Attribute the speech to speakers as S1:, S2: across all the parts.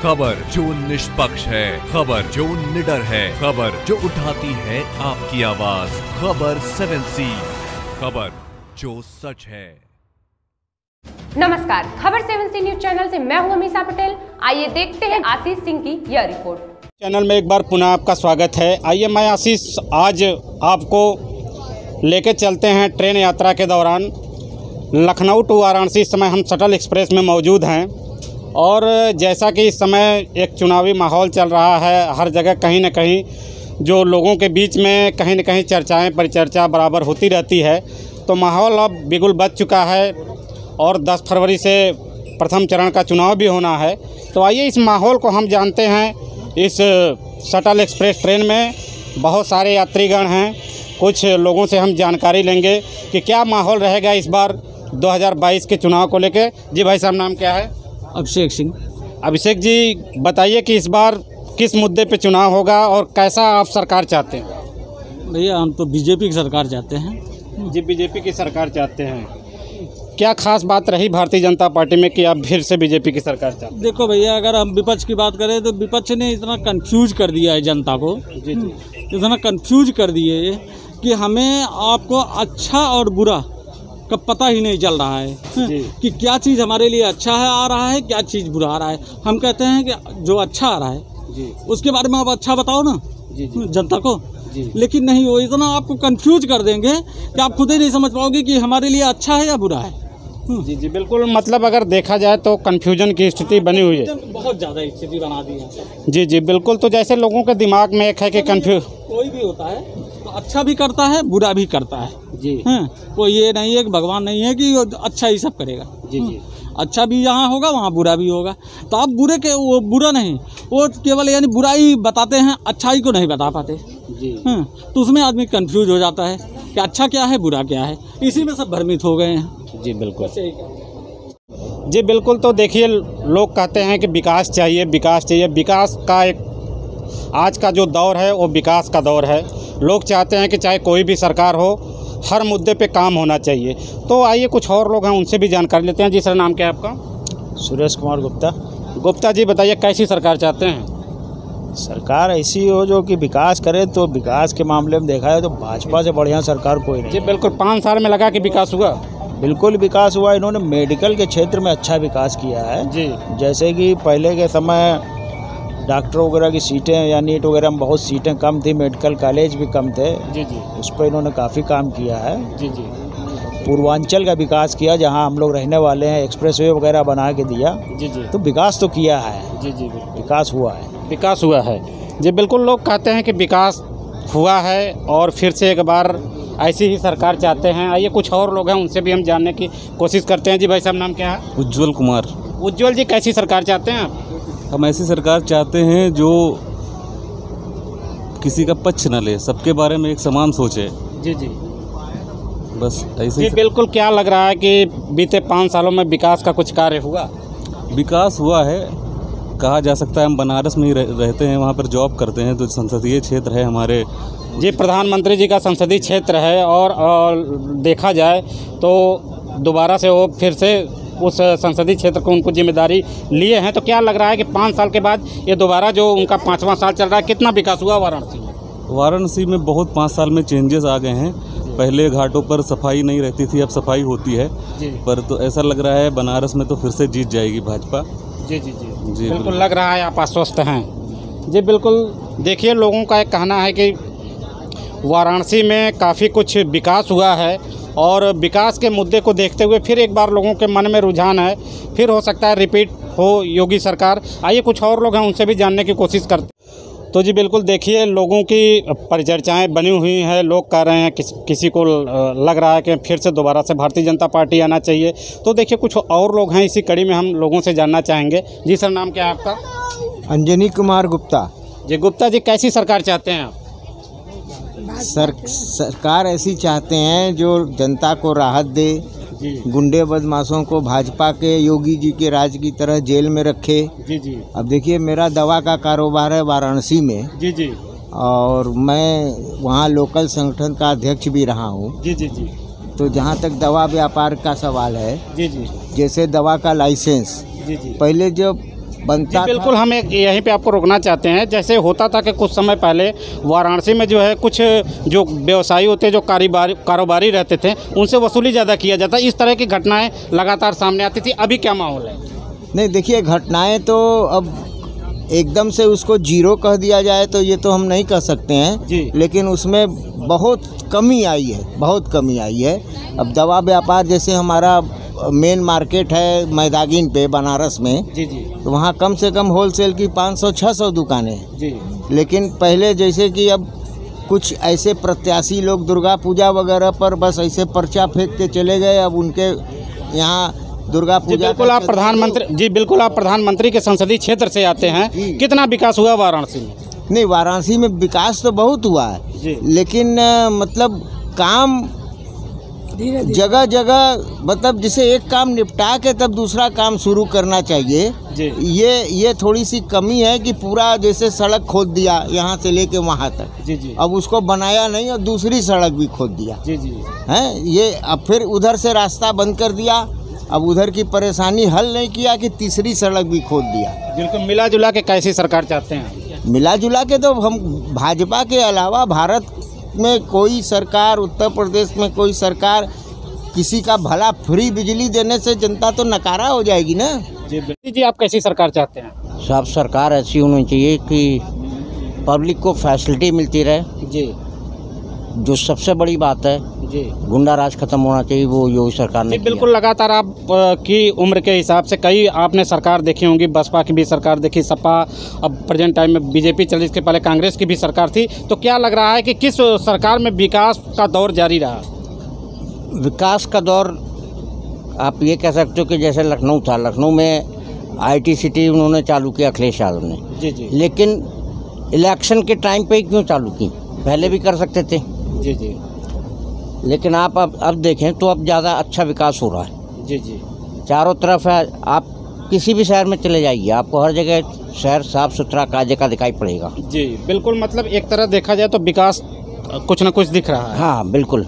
S1: खबर जो निष्पक्ष है, खबर जो निडर है, खबर जो उठाती है आपकी आवाज। खबर 7C, खबर जो सच है।
S2: नमस्कार, खबर 7C न्यूज चैनल से मैं हूं अमीषा पटेल। आइए देखते हैं आशीष सिंह की यह रिपोर्ट।
S3: चैनल में एक बार पुनः आपका स्वागत है। आइए मैं आशीष आज आपको लेके चलते हैं ट्रेन यात्रा के दौरान लखनऊ टू वाराणसी। इस समय हम शटल एक्सप्रेस में मौजूद हैं और जैसा कि इस समय एक चुनावी माहौल चल रहा है, हर जगह कहीं न कहीं जो लोगों के बीच में कहीं न कहीं चर्चाएं परिचर्चा बराबर होती रहती है, तो माहौल अब बिगुल बच चुका है और 10 फरवरी से प्रथम चरण का चुनाव भी होना है। तो आइए इस माहौल को हम जानते हैं। इस शटल एक्सप्रेस ट्रेन में बहुत सारे यात्रीगण हैं, कुछ लोगों से हम जानकारी लेंगे कि क्या माहौल रहेगा इस बार 2022 के चुनाव को लेकर। जी भाई साहब, नाम क्या है?
S4: अभिषेक सिंह।
S3: अभिषेक जी, बताइए कि इस बार किस मुद्दे पे चुनाव होगा और कैसा आप सरकार चाहते हैं?
S4: भैया हम तो बीजेपी की सरकार चाहते हैं।
S3: जी, बीजेपी की सरकार चाहते हैं। क्या खास बात रही भारतीय जनता पार्टी में कि आप फिर से बीजेपी की सरकार चाहते हैं?
S4: देखो भैया, अगर हम विपक्ष की बात करें तो विपक्ष ने इतना कंफ्यूज कर दिया है जनता को।
S3: जी जी।
S4: इतना कंफ्यूज कर दिए कि हमें आपको अच्छा और बुरा का पता ही नहीं चल रहा है कि क्या चीज़ हमारे लिए अच्छा है आ रहा है, क्या चीज़ बुरा आ रहा है। हम कहते हैं कि जो अच्छा आ रहा है जी, उसके बारे में आप अच्छा बताओ ना जी जी, जनता को जी। लेकिन नहीं, वो इतना आपको कंफ्यूज कर देंगे कि आप खुद ही नहीं समझ पाओगे कि हमारे लिए अच्छा है या बुरा है।
S3: जी जी, बिल्कुल। मतलब अगर देखा जाए तो कन्फ्यूजन की स्थिति बनी हुई है,
S4: बहुत ज़्यादा स्थिति बना दी है।
S3: जी जी, बिल्कुल। तो जैसे लोगों के दिमाग में एक है कि
S4: कोई भी होता है तो अच्छा भी करता है, बुरा भी करता है
S3: जी।
S4: कोई ये नहीं है कि भगवान नहीं है कि अच्छा ही सब करेगा। जी जी, अच्छा भी यहाँ होगा वहाँ बुरा भी होगा। तो आप बुरे के वो बुरा नहीं, वो केवल यानी बुराई बताते हैं, अच्छाई को नहीं बता पाते जी। तो उसमें आदमी कंफ्यूज हो जाता है कि अच्छा क्या है बुरा क्या है, इसी में सब भ्रमित हो गए हैं। जी बिल्कुल
S3: जी, बिल्कुल। तो देखिए, लोग कहते हैं कि विकास चाहिए, विकास चाहिए। विकास का एक आज का जो दौर है वो विकास का दौर है। लोग चाहते हैं कि चाहे कोई भी सरकार हो, हर मुद्दे पे काम होना चाहिए। तो आइए कुछ और लोग हैं, उनसे भी जानकारी लेते हैं। जी सर, नाम क्या है आपका?
S5: सुरेश कुमार गुप्ता।
S3: गुप्ता जी, बताइए कैसी सरकार चाहते हैं?
S5: सरकार ऐसी हो जो कि विकास करे। तो विकास के मामले में देखा जाए तो भाजपा से बढ़िया सरकार कोई नहीं।
S3: जी बिल्कुल। 5 साल में लगा कि विकास हुआ?
S5: बिल्कुल विकास हुआ। इन्होंने मेडिकल के क्षेत्र में अच्छा विकास किया है
S3: जी।
S5: जैसे कि पहले के समय डॉक्टर वगैरह की सीटें या नीट वगैरह में बहुत सीटें कम थी, मेडिकल कॉलेज भी कम थे।
S3: जी जी,
S5: उस पर इन्होंने काफ़ी काम किया है।
S3: जी जी।
S5: पूर्वांचल का विकास किया, जहां हम लोग रहने वाले हैं, एक्सप्रेसवे वगैरह बना के दिया।
S3: जी जी।
S5: तो विकास तो किया है।
S3: जी जी,
S5: विकास हुआ है।
S3: विकास हुआ है जी, बिल्कुल। लोग कहते हैं कि विकास हुआ है और फिर से एक बार ऐसी ही सरकार चाहते हैं। आइए कुछ और लोग हैं, उनसे भी हम जानने की कोशिश करते हैं। जी भाई साहब, नाम क्या है?
S6: उज्जवल कुमार।
S3: उज्जवल जी, कैसी सरकार चाहते हैं आप?
S6: हम ऐसी सरकार चाहते हैं जो किसी का पक्ष न ले, सबके बारे में एक समान सोचे। जी जी, बस ऐसे
S3: जी बिल्कुल। क्या लग रहा है कि बीते 5 सालों में विकास का कुछ कार्य हुआ?
S6: विकास हुआ है, कहा जा सकता है। हम बनारस में ही रहते हैं, वहाँ पर जॉब करते हैं, तो संसदीय क्षेत्र है हमारे।
S3: जी, प्रधानमंत्री जी का संसदीय क्षेत्र है और देखा जाए तो दोबारा से वो फिर से उस संसदीय क्षेत्र को उनको जिम्मेदारी लिए हैं। तो क्या लग रहा है कि 5 साल के बाद ये दोबारा जो उनका 5वां साल चल रहा है, कितना विकास हुआ वाराणसी में?
S6: वाराणसी में बहुत 5 साल में चेंजेस आ गए हैं। पहले घाटों पर सफाई नहीं रहती थी, अब सफाई होती है। पर तो ऐसा लग रहा है बनारस में तो फिर से जीत जाएगी भाजपा।
S3: जी जी जी जी, बिल्कुल लग रहा है आप आश्वस्त हैं। जी बिल्कुल। देखिए, लोगों का एक कहना है कि वाराणसी में काफ़ी कुछ विकास हुआ है और विकास के मुद्दे को देखते हुए फिर एक बार लोगों के मन में रुझान है, फिर हो सकता है रिपीट हो योगी सरकार। आइए कुछ और लोग हैं, उनसे भी जानने की कोशिश करते हैं। तो जी बिल्कुल, देखिए लोगों की परिचर्चाएं बनी हुई हैं। लोग कह रहे हैं किसी को लग रहा है कि फिर से दोबारा से भारतीय जनता पार्टी आना चाहिए। तो देखिए कुछ और लोग हैं, इसी कड़ी में हम लोगों से जानना चाहेंगे। जी सर, नाम क्या है आपका?
S7: अंजनी कुमार गुप्ता।
S3: जी गुप्ता जी, कैसी सरकार चाहते हैं आप?
S7: सरकार ऐसी चाहते हैं जो जनता को राहत दे, गुंडे बदमाशों को भाजपा के योगी जी के राज की तरह जेल में रखे। जी जी। अब देखिए, मेरा दवा का कारोबार है वाराणसी में। जी जी। और मैं वहाँ लोकल संगठन का अध्यक्ष भी रहा हूँ। जी जी जी। तो जहाँ तक दवा व्यापार का सवाल है, जी जी, जैसे दवा का लाइसेंस, जी जी, पहले जब बनता
S3: बिल्कुल। हम एक यहीं पे आपको रोकना चाहते हैं। जैसे होता था कि कुछ समय पहले वाराणसी में जो है कुछ जो व्यवसायी होते, जो कारोबारी रहते थे, उनसे वसूली ज़्यादा किया जाता, इस तरह की घटनाएं लगातार सामने आती थी। अभी क्या माहौल है?
S7: नहीं, देखिए घटनाएं तो अब एकदम से उसको जीरो कह दिया जाए तो ये तो हम नहीं कह सकते हैं
S3: जी।
S7: लेकिन उसमें बहुत कमी आई है, बहुत कमी आई है। अब दवा व्यापार जैसे हमारा मेन मार्केट है मैदागिन पे बनारस में,
S3: जी जी
S7: तो वहाँ कम से कम होलसेल की 500-600 दुकानें हैं।
S3: जी।
S7: लेकिन पहले जैसे कि अब कुछ ऐसे प्रत्याशी लोग दुर्गा पूजा वगैरह पर बस ऐसे पर्चा फेंक के चले गए। अब उनके यहाँ दुर्गा
S3: जी
S7: पूजा
S3: बिल्कुल। आप प्रधानमंत्री बिल्कुल आप प्रधानमंत्री के संसदीय क्षेत्र से आते हैं, कितना विकास हुआ वाराणसी में?
S7: नहीं, वाराणसी में विकास तो बहुत हुआ है
S3: जी।
S7: लेकिन मतलब काम जगह जगह, मतलब जिसे एक काम निपटा के तब दूसरा काम शुरू करना चाहिए
S3: जी।
S7: ये थोड़ी सी कमी है कि पूरा जैसे सड़क खोद दिया यहाँ से लेके वहाँ तक,
S3: जी जी।
S7: अब उसको बनाया नहीं और दूसरी सड़क भी खोद दिया
S3: जी जी
S7: है ये। अब फिर उधर से रास्ता बंद कर दिया, अब उधर की परेशानी हल नहीं किया कि तीसरी सड़क भी खोद दिया।
S3: बिल्कुल। मिला जुला के कैसी सरकार चाहते हैं?
S7: मिला जुला के तो हम भाजपा के अलावा भारत में कोई सरकार, उत्तर प्रदेश में कोई सरकार किसी का भला फ्री बिजली देने से जनता तो नकारा हो जाएगी ना।
S3: जी। आप कैसी सरकार चाहते हैं?
S7: सब सरकार ऐसी होनी चाहिए कि पब्लिक को फैसिलिटी मिलती रहे
S3: जी
S7: जो सबसे बड़ी बात है।
S3: जी
S7: गुंडा राज खत्म होना चाहिए, वो योगी सरकार ने
S3: जी बिल्कुल। लगातार आप की उम्र के हिसाब से कई आपने सरकार देखी होंगी, बसपा की भी सरकार देखी, सपा, अब प्रेजेंट टाइम में बीजेपी चली, इसके पहले कांग्रेस की भी सरकार थी। तो क्या लग रहा है कि किस सरकार में विकास का दौर जारी रहा?
S7: विकास का दौर आप ये कह सकते हो कि जैसे लखनऊ था, लखनऊ में IT सिटी उन्होंने चालू किया अखिलेश यादव ने।
S3: जी जी।
S7: लेकिन इलेक्शन के टाइम पे ही क्यों चालू की, पहले भी कर सकते थे।
S3: जी जी।
S7: लेकिन आप अब देखें तो अब ज़्यादा अच्छा विकास हो रहा है।
S3: जी जी।
S7: चारों तरफ है, आप किसी भी शहर में चले जाइए, आपको हर जगह शहर साफ सुथरा काजे का दिखाई पड़ेगा।
S3: जी बिल्कुल। मतलब एक तरह देखा जाए तो विकास कुछ न कुछ दिख रहा है।
S7: हाँ बिल्कुल।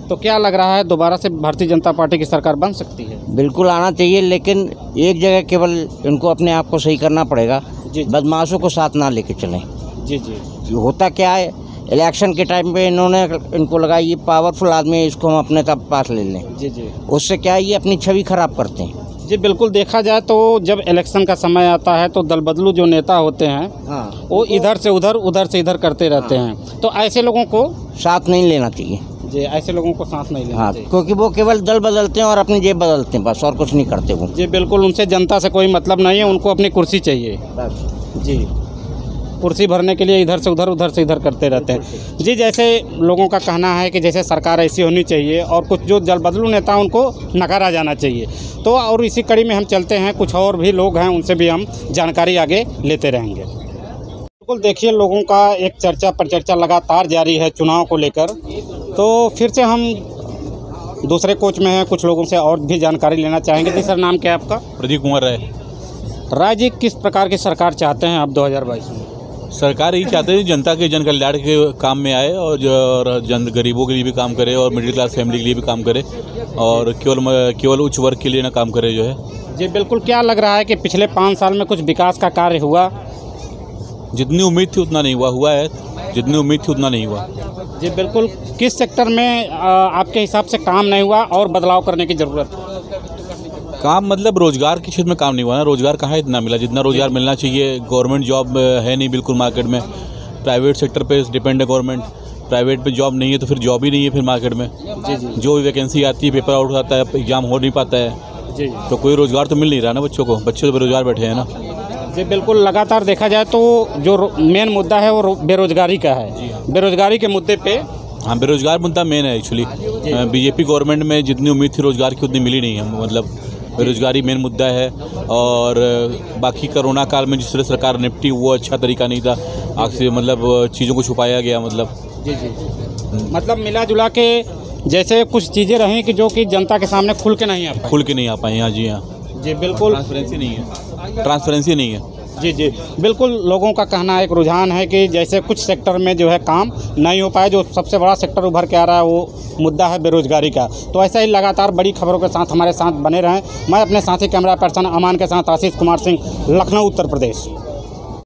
S3: तो क्या लग रहा है दोबारा से भारतीय जनता पार्टी की सरकार बन सकती है?
S7: बिल्कुल आना चाहिए, लेकिन एक जगह केवल इनको अपने आप को सही करना पड़ेगा।
S3: जी।
S7: बदमाशों को साथ ना लेके चलें।
S3: जी जी।
S7: होता क्या है, इलेक्शन के टाइम पे इनको लगा ये पावरफुल आदमी है, इसको हम अपने तक पास ले लें।
S3: जी जी।
S7: उससे क्या है, ये अपनी छवि खराब करते हैं।
S3: जी बिल्कुल। देखा जाए तो जब इलेक्शन का समय आता है तो दल बदलू जो नेता होते हैं
S7: हाँ,
S3: वो इधर से उधर, उधर से इधर करते रहते हैं। तो ऐसे लोगों को
S7: साथ नहीं लेना चाहिए।
S3: जी, ऐसे लोगों को सांस नहीं लेना
S7: हाँ,
S3: चाहिए।
S7: क्योंकि वो केवल दल बदलते हैं और अपनी जेब बदलते हैं, बस और कुछ नहीं करते वो।
S3: जी बिल्कुल। उनसे जनता से कोई मतलब नहीं है, उनको अपनी कुर्सी चाहिए। जी, कुर्सी भरने के लिए इधर से उधर, उधर से इधर करते रहते हैं। जी, जैसे लोगों का कहना है कि जैसे सरकार ऐसी होनी चाहिए और कुछ जो दल बदलू नेता उनको नकारा जाना चाहिए। तो और इसी कड़ी में हम चलते हैं, कुछ और भी लोग हैं, उनसे भी हम जानकारी आगे लेते रहेंगे। बिल्कुल। देखिए, लोगों का एक चर्चा परिचर्चा लगातार जारी है चुनाव को लेकर। तो फिर से हम दूसरे कोच में हैं, कुछ लोगों से और भी जानकारी लेना चाहेंगे। जी सर, नाम क्या है आपका?
S8: प्रदीप कुमार राय।
S3: राय जी, किस प्रकार की सरकार चाहते हैं आप 2022 में?
S8: सरकार यही चाहते हैं जनता के जन कल्याण के काम में आए और जन गरीबों के लिए भी काम करे और मिडिल क्लास फैमिली के लिए भी काम करे और केवल उच्च वर्ग के लिए ना काम करे जो है।
S3: जी बिल्कुल। क्या लग रहा है कि पिछले 5 साल में कुछ विकास का कार्य हुआ?
S8: जितनी उम्मीद थी उतना नहीं हुआ है, जितनी उम्मीद थी उतना नहीं हुआ।
S3: जी बिल्कुल। किस सेक्टर में आपके हिसाब से काम नहीं हुआ और बदलाव करने की ज़रूरत है?
S8: काम मतलब रोजगार के क्षेत्र में काम नहीं हुआ ना। रोजगार कहाँ इतना मिला जितना रोजगार मिलना चाहिए। गवर्नमेंट जॉब है नहीं बिल्कुल मार्केट में, प्राइवेट सेक्टर पे डिपेंड है गवर्नमेंट। प्राइवेट पे जॉब नहीं है तो फिर जॉब ही नहीं है फिर मार्केट में।
S3: जी जी।
S8: जो भी वैकेंसी आती है, पेपर आउट होता है, एग्जाम हो नहीं पाता है,
S3: जी।
S8: तो कोई रोजगार तो मिल नहीं रहा ना बच्चों को। बच्चे तो बेरोजगार बैठे हैं ना।
S3: जी बिल्कुल। लगातार देखा जाए तो जो मेन मुद्दा है वो बेरोजगारी का है। बेरोजगारी के मुद्दे पे,
S8: हाँ, बेरोजगार मुद्दा मेन है एक्चुअली। बीजेपी गवर्नमेंट में जितनी उम्मीद थी रोजगार की उतनी मिली नहीं है। मतलब बेरोजगारी मेन मुद्दा है। और बाकी कोरोना काल में जिस तरह सरकार निपटी वो अच्छा तरीका नहीं था। आग से मतलब चीज़ों को छुपाया गया। मतलब
S3: जी जी। मतलब मिला जुला के जैसे कुछ चीज़ें रहीं कि जो कि जनता के सामने खुल के नहीं आ पाई।
S8: खुल के नहीं आ पाए। हाँ जी, हाँ।
S3: जी बिल्कुल।
S8: ट्रांसपेरेंसी नहीं है। ट्रांसपेरेंसी नहीं है।
S3: जी जी बिल्कुल, लोगों का कहना एक रुझान है कि जैसे कुछ सेक्टर में जो है काम नहीं हो पाए, जो सबसे बड़ा सेक्टर उभर के आ रहा है वो मुद्दा है बेरोजगारी का। तो ऐसा ही लगातार बड़ी खबरों के साथ हमारे साथ बने रहें। मैं अपने साथी कैमरा पर्सन अमान के साथ आशीष कुमार सिंह, लखनऊ उत्तर प्रदेश।